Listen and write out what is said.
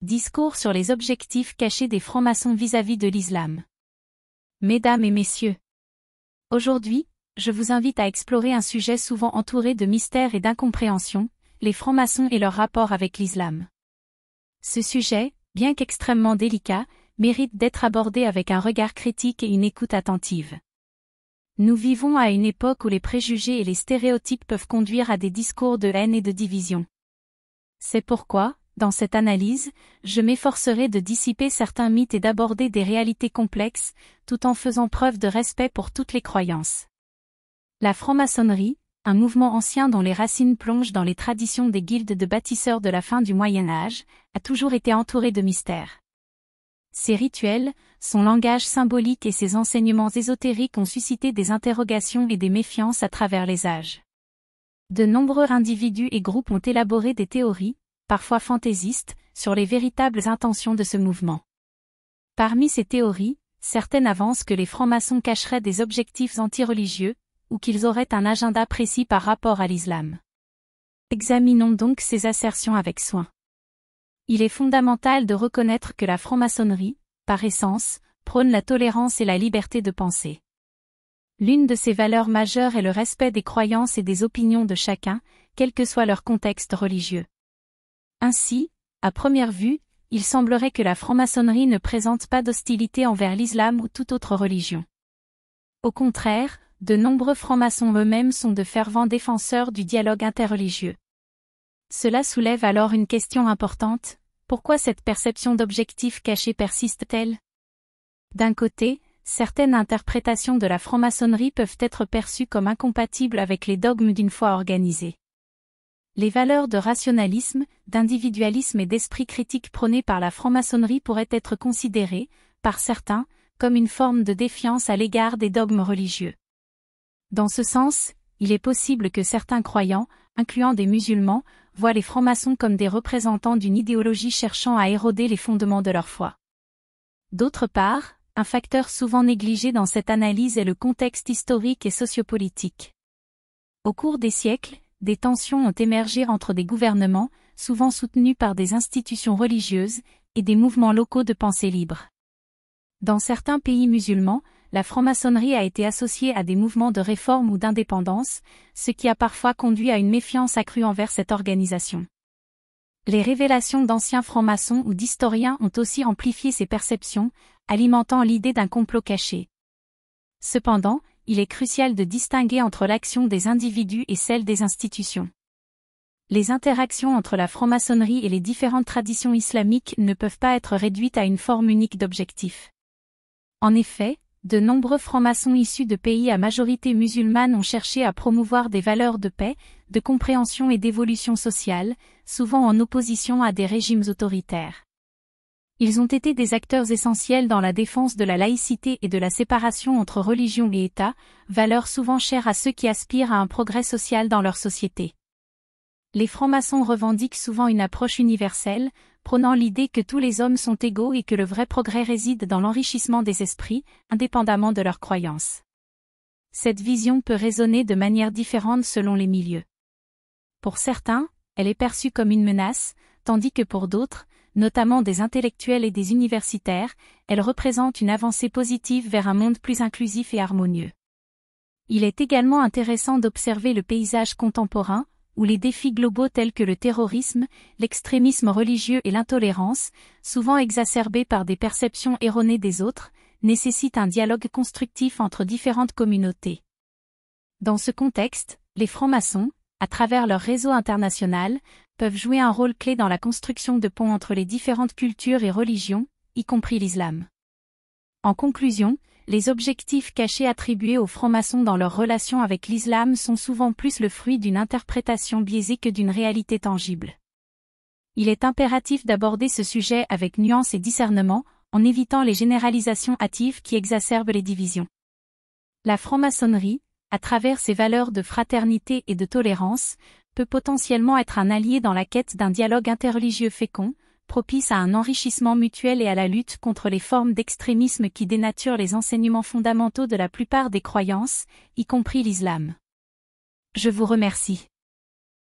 Discours sur les objectifs cachés des francs-maçons vis-à-vis de l'islam. Mesdames et messieurs, aujourd'hui, je vous invite à explorer un sujet souvent entouré de mystères et d'incompréhension, les francs-maçons et leur rapport avec l'islam. Ce sujet, bien qu'extrêmement délicat, mérite d'être abordé avec un regard critique et une écoute attentive. Nous vivons à une époque où les préjugés et les stéréotypes peuvent conduire à des discours de haine et de division. C'est pourquoi, dans cette analyse, je m'efforcerai de dissiper certains mythes et d'aborder des réalités complexes, tout en faisant preuve de respect pour toutes les croyances. La franc-maçonnerie, un mouvement ancien dont les racines plongent dans les traditions des guildes de bâtisseurs de la fin du Moyen Âge, a toujours été entourée de mystères. Ses rituels, son langage symbolique et ses enseignements ésotériques ont suscité des interrogations et des méfiances à travers les âges. De nombreux individus et groupes ont élaboré des théories, parfois fantaisistes, sur les véritables intentions de ce mouvement. Parmi ces théories, certaines avancent que les francs-maçons cacheraient des objectifs antireligieux, ou qu'ils auraient un agenda précis par rapport à l'islam. Examinons donc ces assertions avec soin. Il est fondamental de reconnaître que la franc-maçonnerie, par essence, prône la tolérance et la liberté de penser. L'une de ses valeurs majeures est le respect des croyances et des opinions de chacun, quel que soit leur contexte religieux. Ainsi, à première vue, il semblerait que la franc-maçonnerie ne présente pas d'hostilité envers l'islam ou toute autre religion. Au contraire, de nombreux francs-maçons eux-mêmes sont de fervents défenseurs du dialogue interreligieux. Cela soulève alors une question importante: pourquoi cette perception d'objectif caché persiste-t-elle? D'un côté, certaines interprétations de la franc-maçonnerie peuvent être perçues comme incompatibles avec les dogmes d'une foi organisée. Les valeurs de rationalisme, d'individualisme et d'esprit critique prônées par la franc-maçonnerie pourraient être considérées, par certains, comme une forme de défiance à l'égard des dogmes religieux. Dans ce sens, il est possible que certains croyants, incluant des musulmans, voient les francs-maçons comme des représentants d'une idéologie cherchant à éroder les fondements de leur foi. D'autre part, un facteur souvent négligé dans cette analyse est le contexte historique et sociopolitique. Au cours des siècles, des tensions ont émergé entre des gouvernements, souvent soutenus par des institutions religieuses, et des mouvements locaux de pensée libre. Dans certains pays musulmans, la franc-maçonnerie a été associée à des mouvements de réforme ou d'indépendance, ce qui a parfois conduit à une méfiance accrue envers cette organisation. Les révélations d'anciens francs-maçons ou d'historiens ont aussi amplifié ces perceptions, alimentant l'idée d'un complot caché. Cependant, il est crucial de distinguer entre l'action des individus et celle des institutions. Les interactions entre la franc-maçonnerie et les différentes traditions islamiques ne peuvent pas être réduites à une forme unique d'objectif. En effet, de nombreux francs-maçons issus de pays à majorité musulmane ont cherché à promouvoir des valeurs de paix, de compréhension et d'évolution sociale, souvent en opposition à des régimes autoritaires. Ils ont été des acteurs essentiels dans la défense de la laïcité et de la séparation entre religion et État, valeurs souvent chères à ceux qui aspirent à un progrès social dans leur société. Les francs-maçons revendiquent souvent une approche universelle, prônant l'idée que tous les hommes sont égaux et que le vrai progrès réside dans l'enrichissement des esprits, indépendamment de leurs croyances. Cette vision peut résonner de manière différente selon les milieux. Pour certains, elle est perçue comme une menace, tandis que pour d'autres, notamment des intellectuels et des universitaires, elle représente une avancée positive vers un monde plus inclusif et harmonieux. Il est également intéressant d'observer le paysage contemporain, où les défis globaux tels que le terrorisme, l'extrémisme religieux et l'intolérance, souvent exacerbés par des perceptions erronées des autres, nécessitent un dialogue constructif entre différentes communautés. Dans ce contexte, les francs-maçons, à travers leur réseau international, peuvent jouer un rôle clé dans la construction de ponts entre les différentes cultures et religions, y compris l'islam. En conclusion, les objectifs cachés attribués aux francs-maçons dans leur relation avec l'islam sont souvent plus le fruit d'une interprétation biaisée que d'une réalité tangible. Il est impératif d'aborder ce sujet avec nuance et discernement, en évitant les généralisations hâtives qui exacerbent les divisions. La franc-maçonnerie, à travers ses valeurs de fraternité et de tolérance, peut potentiellement être un allié dans la quête d'un dialogue interreligieux fécond, propice à un enrichissement mutuel et à la lutte contre les formes d'extrémisme qui dénaturent les enseignements fondamentaux de la plupart des croyances, y compris l'islam. Je vous remercie.